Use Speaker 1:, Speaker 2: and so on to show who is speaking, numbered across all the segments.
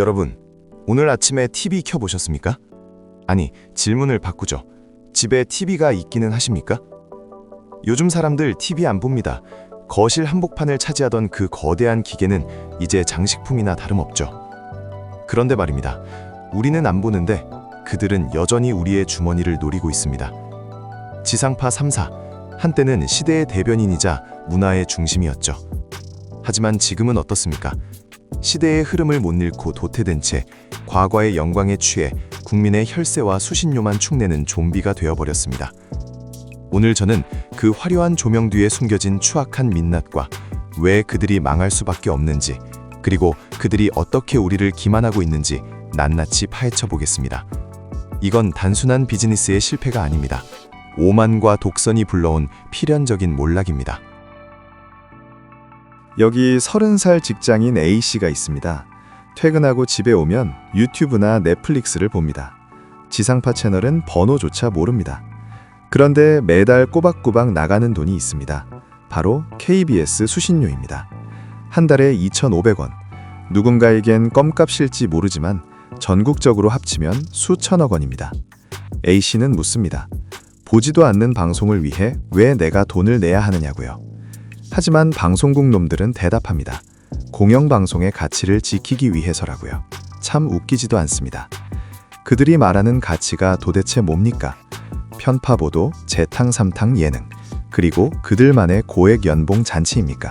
Speaker 1: 여러분, 오늘 아침에 TV 켜보셨습니까? 아니, 질문을 바꾸죠. 집에 TV가 있기는 하십니까? 요즘 사람들 TV 안 봅니다. 거실 한복판을 차지하던 그 거대한 기계는 이제 장식품이나 다름없죠. 그런데 말입니다. 우리는 안 보는데 그들은 여전히 우리의 주머니를 노리고 있습니다. 지상파 3사, 한때는 시대의 대변인이자 문화의 중심이었죠. 하지만 지금은 어떻습니까? 시대의 흐름을 못 잃고 도태된 채 과거의 영광에 취해 국민의 혈세와 수신료만 축내는 좀비가 되어버렸습니다. 오늘 저는 그 화려한 조명 뒤에 숨겨진 추악한 민낯과 왜 그들이 망할 수밖에 없는지, 그리고 그들이 어떻게 우리를 기만하고 있는지 낱낱이 파헤쳐 보겠습니다. 이건 단순한 비즈니스의 실패가 아닙니다. 오만과 독선이 불러온 필연적인 몰락입니다.
Speaker 2: 여기 30살 직장인 A씨가 있습니다. 퇴근하고 집에 오면 유튜브나 넷플릭스를 봅니다. 지상파 채널은 번호조차 모릅니다. 그런데 매달 꼬박꼬박 나가는 돈이 있습니다. 바로 KBS 수신료입니다. 한 달에 2,500원. 누군가에겐 껌값일지 모르지만 전국적으로 합치면 수천억 원입니다. A씨는 묻습니다. 보지도 않는 방송을 위해 왜 내가 돈을 내야 하느냐고요. 하지만 방송국 놈들은 대답합니다. 공영방송의 가치를 지키기 위해서라고요. 참 웃기지도 않습니다. 그들이 말하는 가치가 도대체 뭡니까? 편파보도, 재탕삼탕 예능, 그리고 그들만의 고액 연봉 잔치입니까?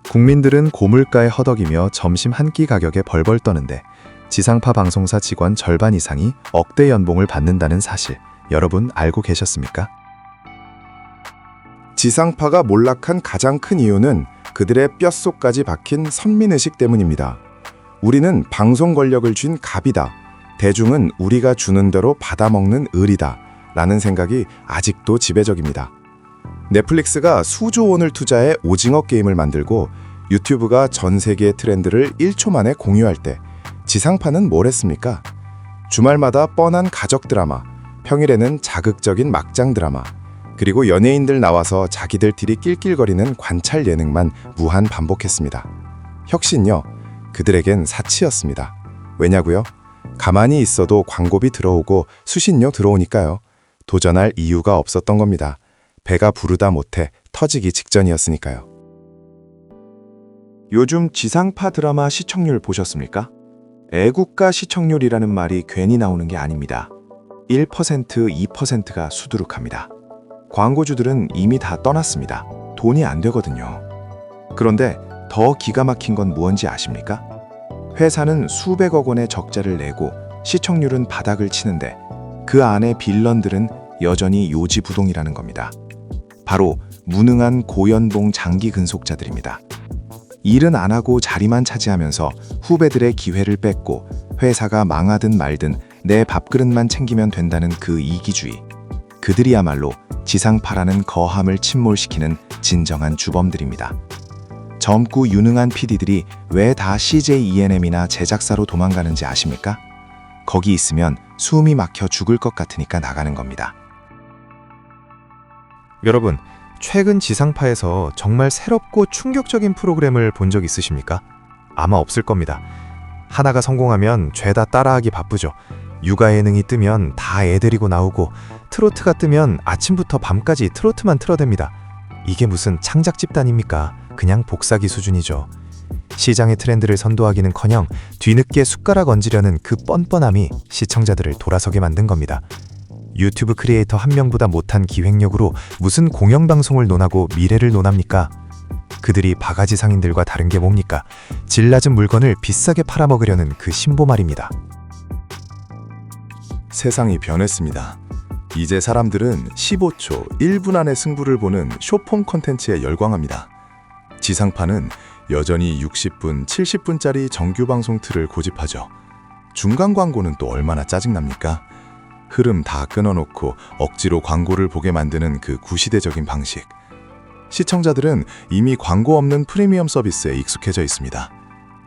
Speaker 2: 국민들은 고물가에 허덕이며 점심 한 끼 가격에 벌벌 떠는데 지상파 방송사 직원 절반 이상이 억대 연봉을 받는다는 사실, 여러분 알고 계셨습니까?
Speaker 3: 지상파가 몰락한 가장 큰 이유는 그들의 뼛속까지 박힌 선민의식 때문입니다. 우리는 방송 권력을 쥔 갑이다. 대중은 우리가 주는 대로 받아먹는 을이다. 라는 생각이 아직도 지배적입니다. 넷플릭스가 수조 원을 투자해 오징어 게임을 만들고 유튜브가 전 세계의 트렌드를 1초 만에 공유할 때 지상파는 뭘 했습니까? 주말마다 뻔한 가족 드라마, 평일에는 자극적인 막장 드라마, 그리고 연예인들 나와서 자기들끼리 낄낄거리는 관찰 예능만 무한 반복했습니다. 혁신요, 그들에겐 사치였습니다. 왜냐고요? 가만히 있어도 광고비 들어오고 수신료 들어오니까요. 도전할 이유가 없었던 겁니다. 배가 부르다 못해 터지기 직전이었으니까요. 요즘 지상파 드라마 시청률 보셨습니까? 애국가 시청률이라는 말이 괜히 나오는 게 아닙니다. 1%, 2%가 수두룩합니다. 광고주들은 이미 다 떠났습니다. 돈이 안 되거든요. 그런데 더 기가 막힌 건 무언지 아십니까? 회사는 수백억 원의 적자를 내고 시청률은 바닥을 치는데 그 안에 빌런들은 여전히 요지부동이라는 겁니다. 바로 무능한 고연봉 장기 근속자들입니다. 일은 안 하고 자리만 차지하면서 후배들의 기회를 뺏고 회사가 망하든 말든 내 밥그릇만 챙기면 된다는 그 이기주의. 그들이야말로 지상파라는 거함을 침몰시키는 진정한 주범들입니다. 젊고 유능한 PD들이 왜 다 CJ ENM이나 제작사로 도망가는지 아십니까? 거기 있으면 숨이 막혀 죽을 것 같으니까 나가는 겁니다.
Speaker 4: 여러분, 최근 지상파에서 정말 새롭고 충격적인 프로그램을 본 적 있으십니까? 아마 없을 겁니다. 하나가 성공하면 죄다 따라하기 바쁘죠. 육아 예능이 뜨면 다 애 데리고 나오고 트로트가 뜨면 아침부터 밤까지 트로트만 틀어댑니다. 이게 무슨 창작 집단입니까? 그냥 복사기 수준이죠. 시장의 트렌드를 선도하기는커녕 뒤늦게 숟가락 얹으려는 그 뻔뻔함이 시청자들을 돌아서게 만든 겁니다. 유튜브 크리에이터 한 명보다 못한 기획력으로 무슨 공영방송을 논하고 미래를 논합니까? 그들이 바가지 상인들과 다른 게 뭡니까? 질 낮은 물건을 비싸게 팔아먹으려는 그 신보 말입니다.
Speaker 3: 세상이 변했습니다. 이제 사람들은 15초, 1분 안에 승부를 보는 숏폼 콘텐츠에 열광합니다. 지상파는 여전히 60분, 70분짜리 정규 방송 틀을 고집하죠. 중간 광고는 또 얼마나 짜증납니까? 흐름 다 끊어놓고 억지로 광고를 보게 만드는 그 구시대적인 방식. 시청자들은 이미 광고 없는 프리미엄 서비스에 익숙해져 있습니다.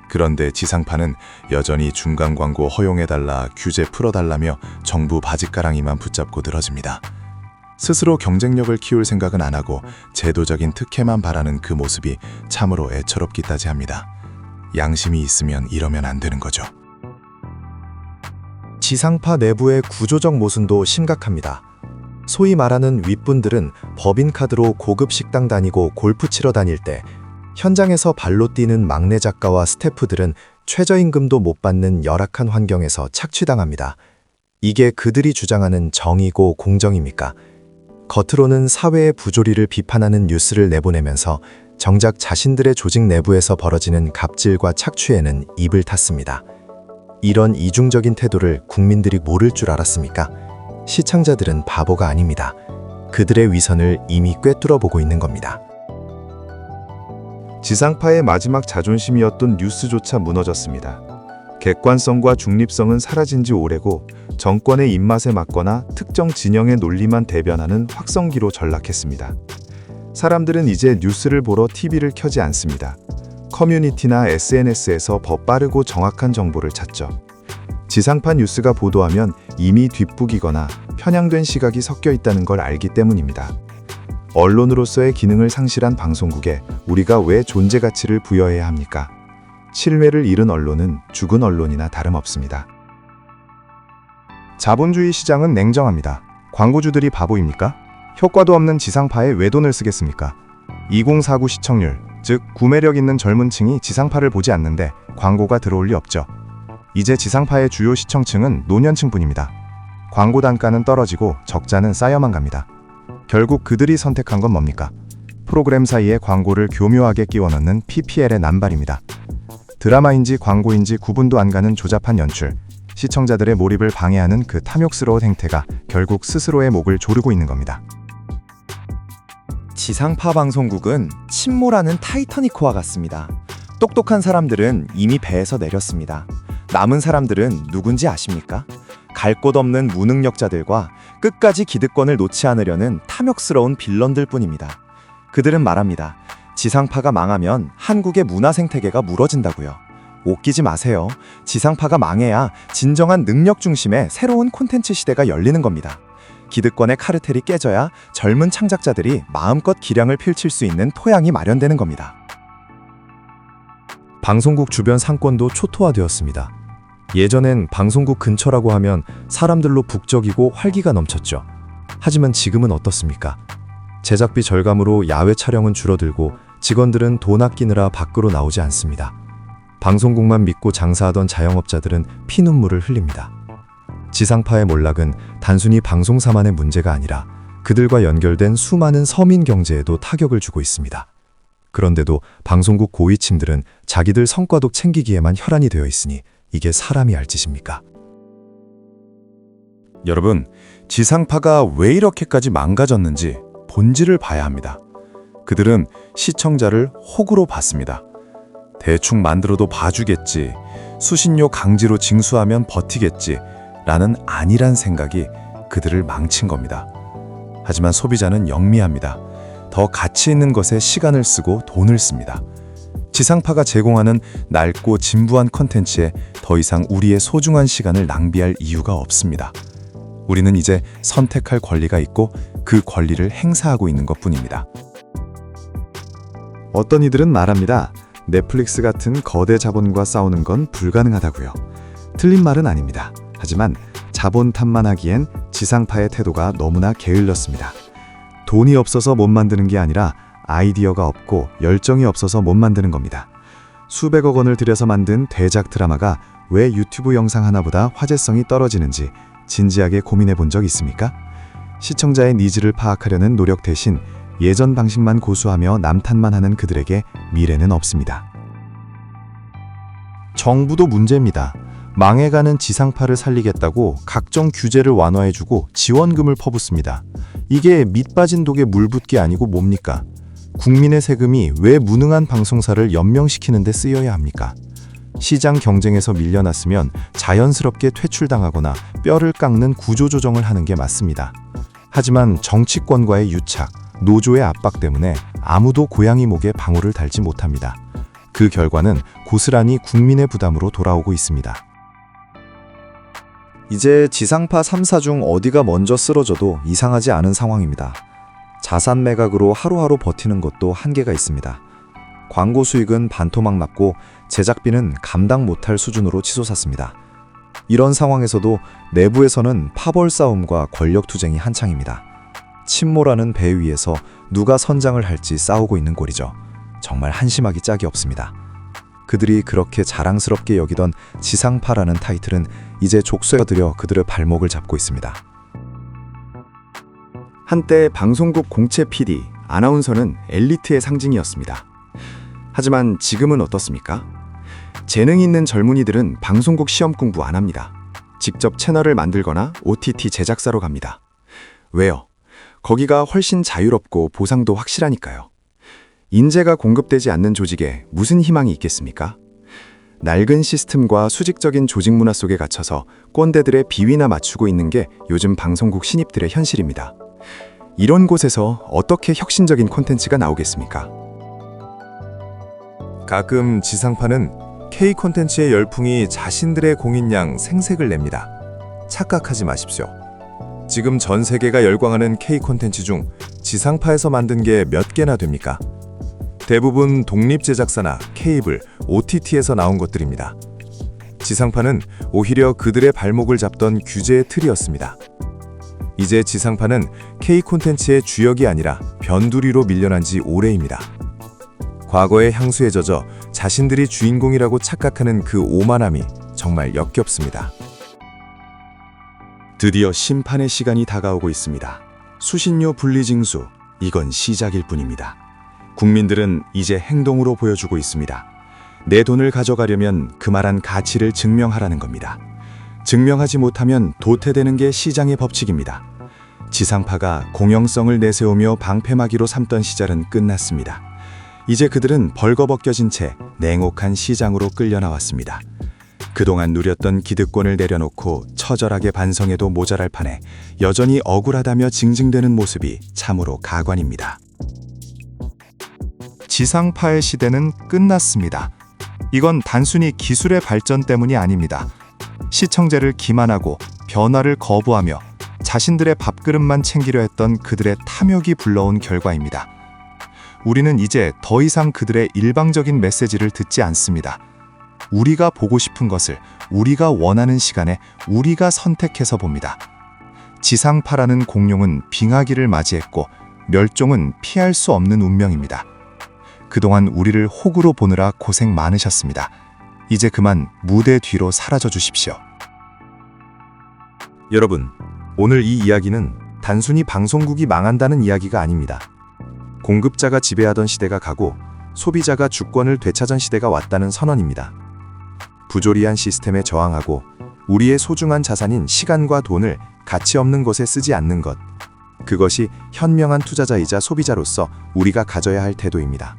Speaker 3: 그런데 지상파는 여전히 중간 광고 허용해달라, 규제 풀어달라며 정부 바짓가랑이만 붙잡고 늘어집니다. 스스로 경쟁력을 키울 생각은 안 하고 제도적인 특혜만 바라는 그 모습이 참으로 애처롭기까지 합니다. 양심이 있으면 이러면 안 되는 거죠.
Speaker 2: 지상파 내부의 구조적 모순도 심각합니다. 소위 말하는 윗분들은 법인카드로 고급 식당 다니고 골프 치러 다닐 때 현장에서 발로 뛰는 막내 작가와 스태프들은 최저임금도 못 받는 열악한 환경에서 착취당합니다. 이게 그들이 주장하는 정의고 공정입니까? 겉으로는 사회의 부조리를 비판하는 뉴스를 내보내면서 정작 자신들의 조직 내부에서 벌어지는 갑질과 착취에는 입을 탔습니다. 이런 이중적인 태도를 국민들이 모를 줄 알았습니까? 시청자들은 바보가 아닙니다. 그들의 위선을 이미 꿰뚫어 보고 있는 겁니다.
Speaker 5: 지상파의 마지막 자존심이었던 뉴스조차 무너졌습니다. 객관성과 중립성은 사라진 지 오래고 정권의 입맛에 맞거나 특정 진영의 논리만 대변하는 확성기로 전락했습니다. 사람들은 이제 뉴스를 보러 TV를 켜지 않습니다. 커뮤니티나 SNS에서 더 빠르고 정확한 정보를 찾죠. 지상파 뉴스가 보도하면 이미 뒷북이거나 편향된 시각이 섞여 있다는 걸 알기 때문입니다. 언론으로서의 기능을 상실한 방송국에 우리가 왜 존재 가치를 부여해야 합니까? 신뢰를 잃은 언론은 죽은 언론이나 다름없습니다.
Speaker 1: 자본주의 시장은 냉정합니다. 광고주들이 바보입니까? 효과도 없는 지상파에 왜 돈을 쓰겠습니까? 2049 시청률, 즉 구매력 있는 젊은 층이 지상파를 보지 않는데 광고가 들어올 리 없죠. 이제 지상파의 주요 시청층은 노년층뿐입니다. 광고 단가는 떨어지고 적자는 쌓여만 갑니다. 결국 그들이 선택한 건 뭡니까? 프로그램 사이에 광고를 교묘하게 끼워 넣는 PPL의 남발입니다. 드라마인지 광고인지 구분도 안 가는 조잡한 연출, 시청자들의 몰입을 방해하는 그 탐욕스러운 행태가 결국 스스로의 목을 조르고 있는 겁니다.
Speaker 3: 지상파 방송국은 침몰하는 타이타닉호와 같습니다. 똑똑한 사람들은 이미 배에서 내렸습니다. 남은 사람들은 누군지 아십니까? 갈 곳 없는 무능력자들과 끝까지 기득권을 놓지 않으려는 탐욕스러운 빌런들 뿐입니다. 그들은 말합니다. 지상파가 망하면 한국의 문화 생태계가 무너진다고요. 웃기지 마세요. 지상파가 망해야 진정한 능력 중심의 새로운 콘텐츠 시대가 열리는 겁니다. 기득권의 카르텔이 깨져야 젊은 창작자들이 마음껏 기량을 펼칠 수 있는 토양이 마련되는 겁니다.
Speaker 2: 방송국 주변 상권도 초토화되었습니다. 예전엔 방송국 근처라고 하면 사람들로 북적이고 활기가 넘쳤죠. 하지만 지금은 어떻습니까? 제작비 절감으로 야외 촬영은 줄어들고 직원들은 돈 아끼느라 밖으로 나오지 않습니다. 방송국만 믿고 장사하던 자영업자들은 피눈물을 흘립니다. 지상파의 몰락은 단순히 방송사만의 문제가 아니라 그들과 연결된 수많은 서민 경제에도 타격을 주고 있습니다. 그런데도 방송국 고위층들은 자기들 성과독 챙기기에만 혈안이 되어 있으니 이게 사람이 할 짓입니까?
Speaker 5: 여러분, 지상파가 왜 이렇게까지 망가졌는지 본질을 봐야 합니다. 그들은 시청자를 호구로 봤습니다. 대충 만들어도 봐주겠지, 수신료 강제로 징수하면 버티겠지 라는 안일한 생각이 그들을 망친 겁니다. 하지만 소비자는 영미합니다. 더 가치 있는 것에 시간을 쓰고 돈을 씁니다. 지상파가 제공하는 낡고 진부한 콘텐츠에 더 이상 우리의 소중한 시간을 낭비할 이유가 없습니다. 우리는 이제 선택할 권리가 있고 그 권리를 행사하고 있는 것뿐입니다.
Speaker 2: 어떤 이들은 말합니다. 넷플릭스 같은 거대 자본과 싸우는 건 불가능하다고요. 틀린 말은 아닙니다. 하지만 자본 탓만하기엔 지상파의 태도가 너무나 게을렀습니다. 돈이 없어서 못 만드는 게 아니라 아이디어가 없고 열정이 없어서 못 만드는 겁니다. 수백억 원을 들여서 만든 대작 드라마가 왜 유튜브 영상 하나보다 화제성이 떨어지는지 진지하게 고민해 본 적 있습니까? 시청자의 니즈를 파악하려는 노력 대신 예전 방식만 고수하며 남탓만 하는 그들에게 미래는 없습니다. 정부도 문제입니다. 망해가는 지상파를 살리겠다고 각종 규제를 완화해주고 지원금을 퍼붓습니다. 이게 밑 빠진 독에 물 붓기 아니고 뭡니까? 국민의 세금이 왜 무능한 방송사를 연명시키는 데 쓰여야 합니까? 시장 경쟁에서 밀려났으면 자연스럽게 퇴출당하거나 뼈를 깎는 구조조정을 하는 게 맞습니다. 하지만 정치권과의 유착, 노조의 압박 때문에 아무도 고양이 목에 방울을 달지 못합니다. 그 결과는 고스란히 국민의 부담으로 돌아오고 있습니다. 이제 지상파 3사 중 어디가 먼저 쓰러져도 이상하지 않은 상황입니다. 자산 매각으로 하루하루 버티는 것도 한계가 있습니다. 광고 수익은 반토막 났고 제작비는 감당 못할 수준으로 치솟았습니다. 이런 상황에서도 내부에서는 파벌 싸움과 권력 투쟁이 한창입니다. 침몰하는 배 위에서 누가 선장을 할지 싸우고 있는 꼴이죠. 정말 한심하기 짝이 없습니다. 그들이 그렇게 자랑스럽게 여기던 지상파라는 타이틀은 이제 족쇄가 들여 그들의 발목을 잡고 있습니다.
Speaker 6: 한때 방송국 공채 PD, 아나운서는 엘리트의 상징이었습니다. 하지만 지금은 어떻습니까? 재능 있는 젊은이들은 방송국 시험 공부 안 합니다. 직접 채널을 만들거나 OTT 제작사로 갑니다. 왜요? 거기가 훨씬 자유롭고 보상도 확실하니까요. 인재가 공급되지 않는 조직에 무슨 희망이 있겠습니까? 낡은 시스템과 수직적인 조직 문화 속에 갇혀서 꼰대들의 비위나 맞추고 있는 게 요즘 방송국 신입들의 현실입니다. 이런 곳에서 어떻게 혁신적인 콘텐츠가 나오겠습니까?
Speaker 4: 가끔 지상파는 K 콘텐츠의 열풍이 자신들의 공인양 생색을 냅니다. 착각하지 마십시오. 지금 전 세계가 열광하는 K 콘텐츠 중 지상파에서 만든 게 몇 개나 됩니까? 대부분 독립 제작사나 케이블, OTT에서 나온 것들입니다. 지상파는 오히려 그들의 발목을 잡던 규제의 틀이었습니다. 이제 지상파는 K 콘텐츠의 주역이 아니라 변두리로 밀려난 지 오래입니다. 과거의 향수에 젖어 자신들이 주인공이라고 착각하는 그 오만함이 정말 역겹습니다.
Speaker 5: 드디어 심판의 시간이 다가오고 있습니다. 수신료 분리징수, 이건 시작일 뿐입니다. 국민들은 이제 행동으로 보여주고 있습니다. 내 돈을 가져가려면 그만한 가치를 증명하라는 겁니다. 증명하지 못하면 도태되는 게 시장의 법칙입니다. 지상파가 공영성을 내세우며 방패막이로 삼던 시절은 끝났습니다. 이제 그들은 벌거벗겨진 채 냉혹한 시장으로 끌려 나왔습니다. 그동안 누렸던 기득권을 내려놓고 처절하게 반성해도 모자랄 판에 여전히 억울하다며 징징대는 모습이 참으로 가관입니다.
Speaker 2: 지상파의 시대는 끝났습니다. 이건 단순히 기술의 발전 때문이 아닙니다. 시청자를 기만하고 변화를 거부하며 자신들의 밥그릇만 챙기려 했던 그들의 탐욕이 불러온 결과입니다. 우리는 이제 더 이상 그들의 일방적인 메시지를 듣지 않습니다. 우리가 보고 싶은 것을 우리가 원하는 시간에 우리가 선택해서 봅니다. 지상파라는 공룡은 빙하기를 맞이했고 멸종은 피할 수 없는 운명입니다. 그동안 우리를 호구로 보느라 고생 많으셨습니다. 이제 그만 무대 뒤로 사라져 주십시오.
Speaker 4: 여러분, 오늘 이 이야기는 단순히 방송국이 망한다는 이야기가 아닙니다. 공급자가 지배하던 시대가 가고 소비자가 주권을 되찾은 시대가 왔다는 선언입니다. 부조리한 시스템에 저항하고 우리의 소중한 자산인 시간과 돈을 가치 없는 것에 쓰지 않는 것, 그것이 현명한 투자자이자 소비자로서 우리가 가져야 할 태도입니다.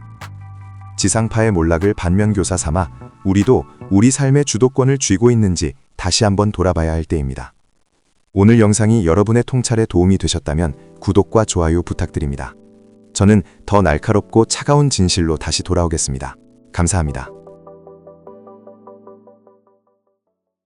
Speaker 4: 지상파의 몰락을 반면교사 삼아 우리도 우리 삶의 주도권을 쥐고 있는지 다시 한번 돌아봐야 할 때입니다. 오늘 영상이 여러분의 통찰에 도움이 되셨다면 구독과 좋아요 부탁드립니다. 저는 더 날카롭고 차가운 진실로 다시 돌아오겠습니다. 감사합니다.